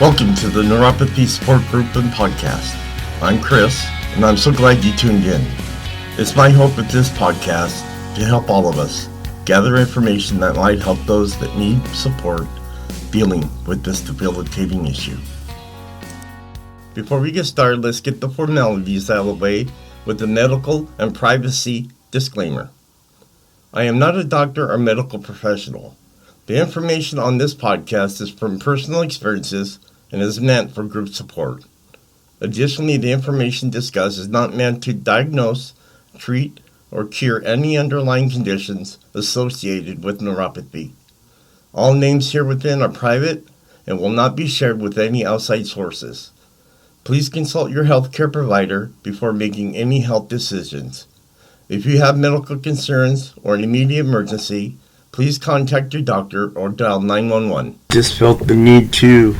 Welcome to the Neuropathy Support Group and Podcast. I'm Chris, and I'm so glad you tuned in. It's my hope with this podcast to help all of us gather information that might help those that need support dealing with this debilitating issue. Before we get started, let's get the formalities out of the way with the medical and privacy disclaimer. I am not a doctor or medical professional. The information on this podcast is from personal experiences and is meant for group support. Additionally, the information discussed is not meant to diagnose, treat, or cure any underlying conditions associated with neuropathy. All names here within are private and will not be shared with any outside sources. Please consult your healthcare provider before making any health decisions. If you have medical concerns or an immediate emergency, please contact your doctor or dial 911. Just felt the need to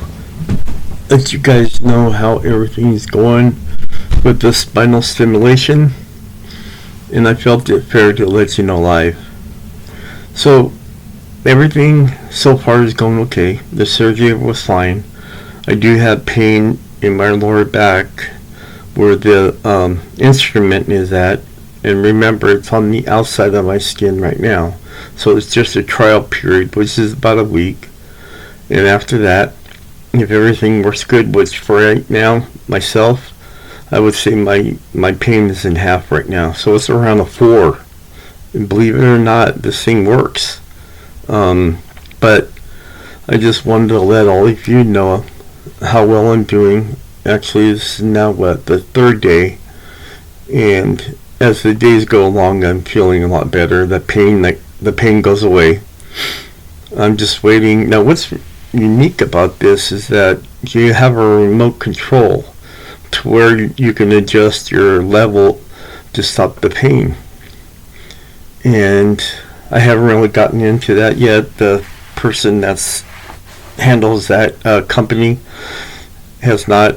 let you guys know how everything's going with the spinal stimulation, and I felt it fair to let you know live. So everything so far is going okay. The surgery was fine. I do have pain in my lower back where the instrument is at, and remember, it's on the outside of my skin right now. So it's just a trial period, which is about a week. And after that, if everything works good, which for right now, myself, I would say my pain is in half right now. So it's around a 4. And believe it or not, this thing works. But I just wanted to let all of you know how well I'm doing. Actually, this is now, the 3rd day. And as the days go along, I'm feeling a lot better. The pain goes away. I'm just waiting. Now, what's unique about this is that you have a remote control to where you can adjust your level to stop the pain. And I haven't really gotten into that yet. The person that handles that company has not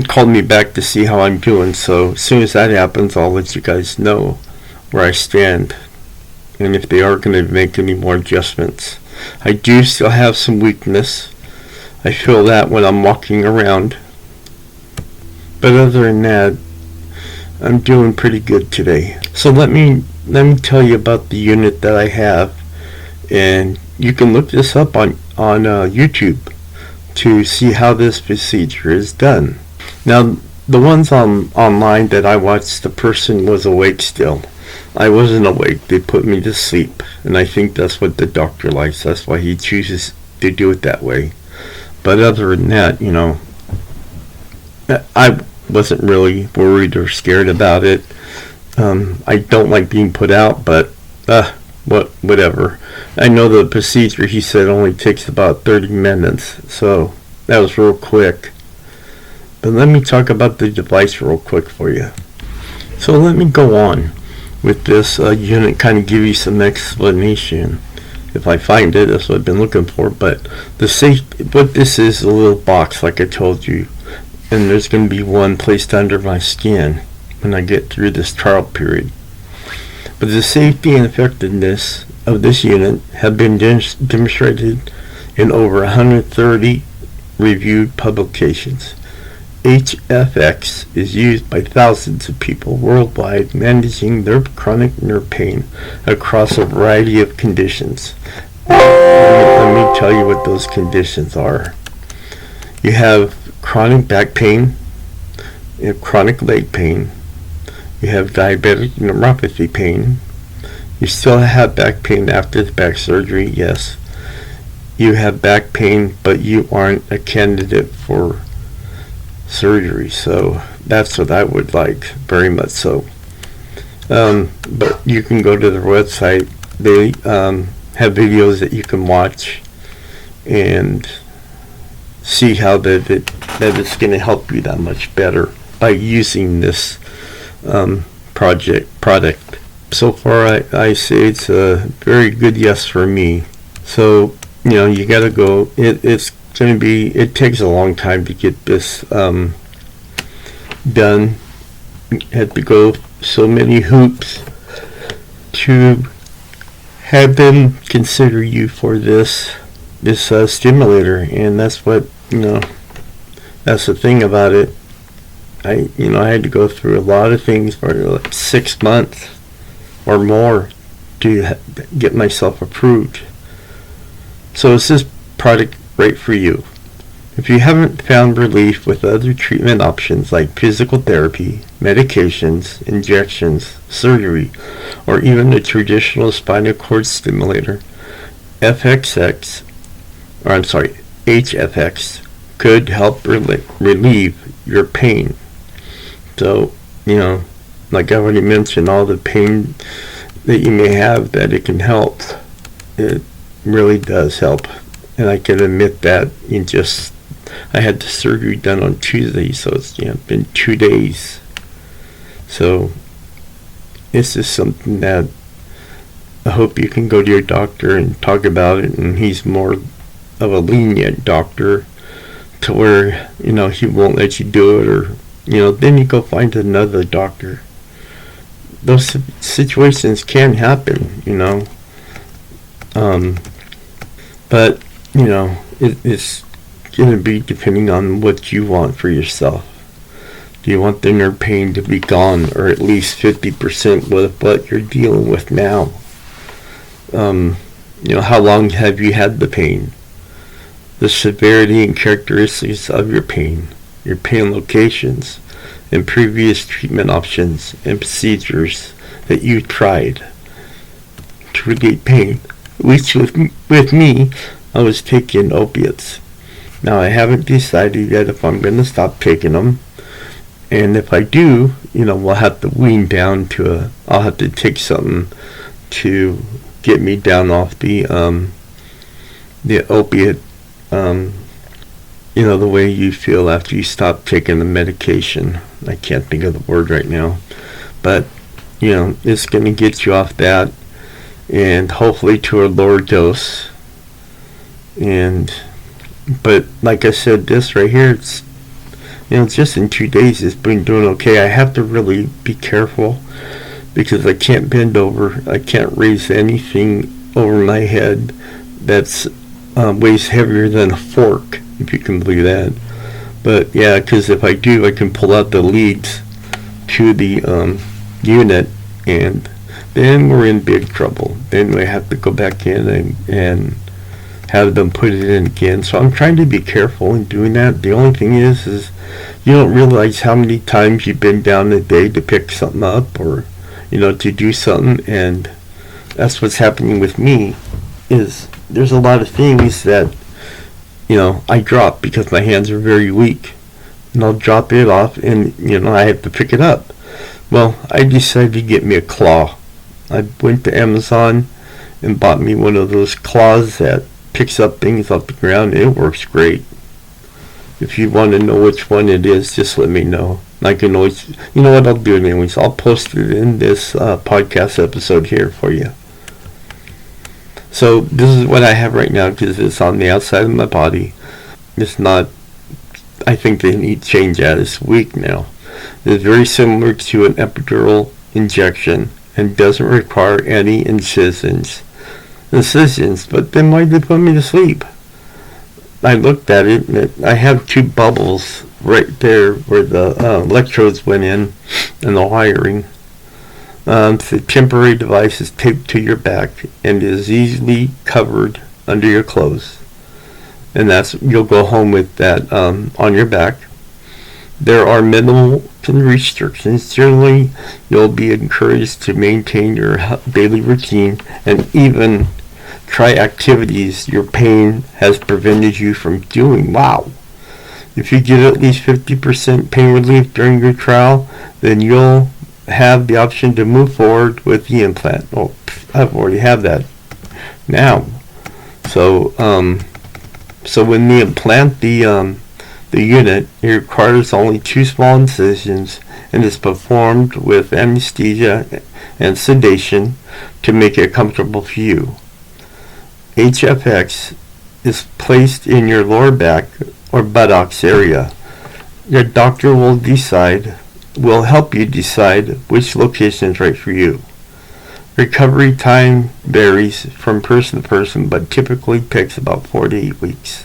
called me back to see how I'm doing. So as soon as that happens, I'll let you guys know where I stand and if they are going to make any more adjustments. I do still have some weakness. I feel that when I'm walking around. But other than that, I'm doing pretty good today. So let me tell you about the unit that I have, and you can look this up on YouTube to see how this procedure is done. Now, the ones online that I watched, the person was awake still. I wasn't awake. They put me to sleep, and I think that's what the doctor likes. That's why he chooses to do it that way. But other than that, I wasn't really worried or scared about it. I don't like being put out, but whatever. I know the procedure, he said, only takes about 30 minutes, so that was real quick. But let me talk about the device real quick for you. So let me go on with this unit, kind of give you some explanation. If I find it, that's what I've been looking for. But what this is a little box, like I told you. And there's going to be one placed under my skin when I get through this trial period. But the safety and effectiveness of this unit have been demonstrated in over 130 reviewed publications. HFX is used by thousands of people worldwide managing their chronic nerve pain across a variety of conditions. Let me tell you what those conditions are. You have chronic back pain, you have chronic leg pain, you have diabetic neuropathy pain, you still have back pain after the back surgery, yes. You have back pain, but you aren't a candidate for surgery, so that's what I would like, very much so. But you can go to their website. They have videos that you can watch and see how that it's going to help you that much better by using this product. So far, I say it's a very good yes for me. So you got to go. It takes a long time to get this done. You had to go so many hoops to have them consider you for this stimulator, and that's what that's the thing about it. I had to go through a lot of things for like 6 months or more to get myself approved. So is this product right for you? If you haven't found relief with other treatment options like physical therapy, medications, injections, surgery, or even a traditional spinal cord stimulator, HFX could help relieve your pain. So, like I already mentioned, all the pain that you may have, that it can help. It really does help. And I can admit that I had the surgery done on Tuesday, so it's been 2 days. So this is something that I hope you can go to your doctor and talk about it, and he's more of a lenient doctor to where, he won't let you do it, or, then you go find another doctor. Those situations can happen, but, it's going to be depending on what you want for yourself. Do you want the nerve pain to be gone, or at least 50% with what you're dealing with now? How long have you had the pain? The severity and characteristics of your pain locations, and previous treatment options and procedures that you tried to relieve pain. Which with me, I was taking opiates. Now I haven't decided yet if I'm going to stop taking them. And if I do, we'll have to wean down I'll have to take something to get me down off the opiate, the way you feel after you stop taking the medication. I can't think of the word right now. But, it's going to get you off that, and hopefully to a lower dose. But like I said, this right here, it's just in 2 days it's been doing okay. I have to really be careful because I can't bend over. I can't raise anything over my head that's weighs heavier than a fork, if you can believe that. But yeah, because if I do, I can pull out the leads to the unit, and then we're in big trouble. Then we have to go back in and have them put it in again. So I'm trying to be careful in doing that. The only thing is you don't realize how many times you've been down a day to pick something up, or to do something, and that's what's happening with me. Is there's a lot of things that I drop because my hands are very weak, and I'll drop it off, and I have to pick it up. Well, I decided to get me a claw. I went to Amazon and bought me one of those claws that picks up things off the ground. It works great. If you want to know which one it is, just let me know. I can always, what I'll do anyways, I'll post it in this podcast episode here for you. So this is what I have right now, because it's on the outside of my body. It's not, I think they need to change that. It's weak now. It's very similar to an epidural injection and doesn't require any incisions. But then why did they put me to sleep? I looked at it, and I have 2 bubbles right there where the electrodes went in and the wiring. The temporary device is taped to your back and is easily covered under your clothes. And you'll go home with that on your back. There are minimal restrictions. Generally, you'll be encouraged to maintain your daily routine and even try activities your pain has prevented you from doing. Wow. If you get at least 50% pain relief during your trial, then you'll have the option to move forward with the implant. Oh, I've already have that now. So when they implant the unit, it requires only 2 small incisions and is performed with anesthesia and sedation to make it comfortable for you. HFX is placed in your lower back or buttocks area. Your doctor will help you decide which location is right for you. Recovery time varies from person to person, but typically takes about 4 to 8 weeks.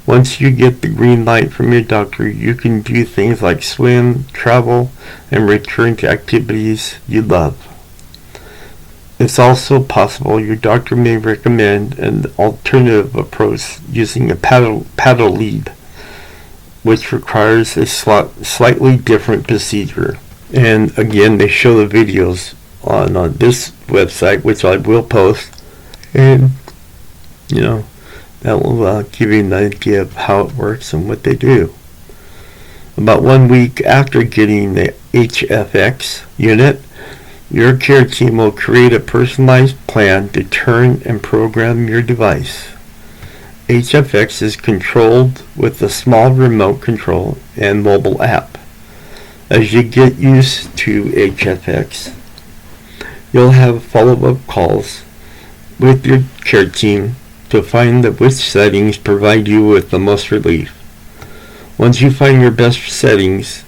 Once you get the green light from your doctor, you can do things like swim, travel, and return to activities you love. It's also possible your doctor may recommend an alternative approach using a paddle lead, which requires a slightly different procedure. And again, they show the videos on this website, which I will post, and that will give you an idea of how it works and what they do. About 1 week after getting the HFX unit, your care team will create a personalized plan to turn and program your device. HFX is controlled with a small remote control and mobile app. As you get used to HFX, you'll have follow-up calls with your care team to find out which settings provide you with the most relief. Once you find your best settings,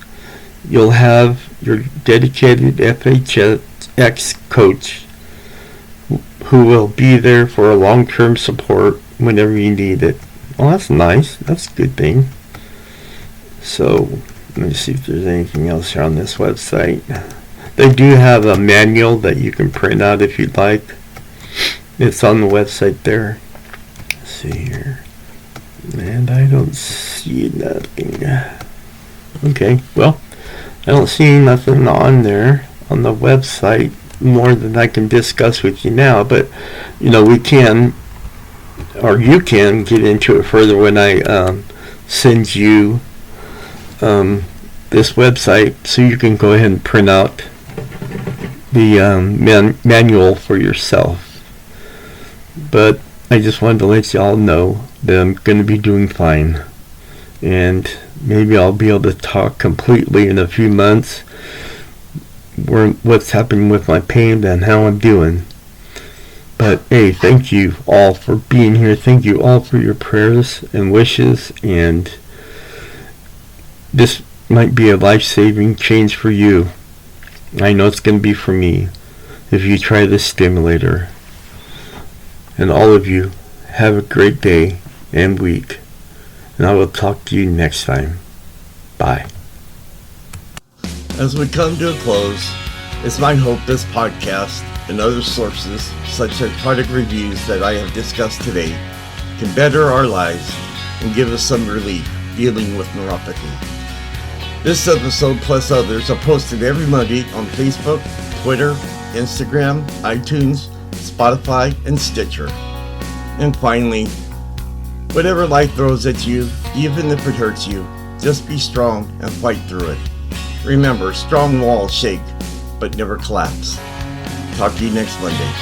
you'll have your dedicated FHX coach who will be there for a long-term support whenever you need it. Well, that's nice. That's a good thing. So, let me see if there's anything else here on this website. They do have a manual that you can print out if you'd like. It's on the website there. Let's see here. And I don't see nothing. Okay, well, I don't see nothing on there on the website more than I can discuss with you now, but we can, or you can get into it further when I send you this website, so you can go ahead and print out the manual for yourself. But I just wanted to let you all know that I'm going to be doing fine, and maybe I'll be able to talk completely in a few months what's happening with my pain and how I'm doing. But hey, thank you all for being here. Thank you all for your prayers and wishes, and this might be a life-saving change for you. I know it's going to be for me if you try this stimulator. And all of you, have a great day and week, and I will talk to you next time. Bye. As we come to a close, it's my hope this podcast and other sources, such as product reviews that I have discussed today, can better our lives and give us some relief dealing with neuropathy. This episode plus others are posted every Monday on Facebook, Twitter, Instagram, iTunes, Spotify, and Stitcher. And finally, whatever life throws at you, even if it hurts you, just be strong and fight through it. Remember, strong walls shake, but never collapse. Talk to you next Monday.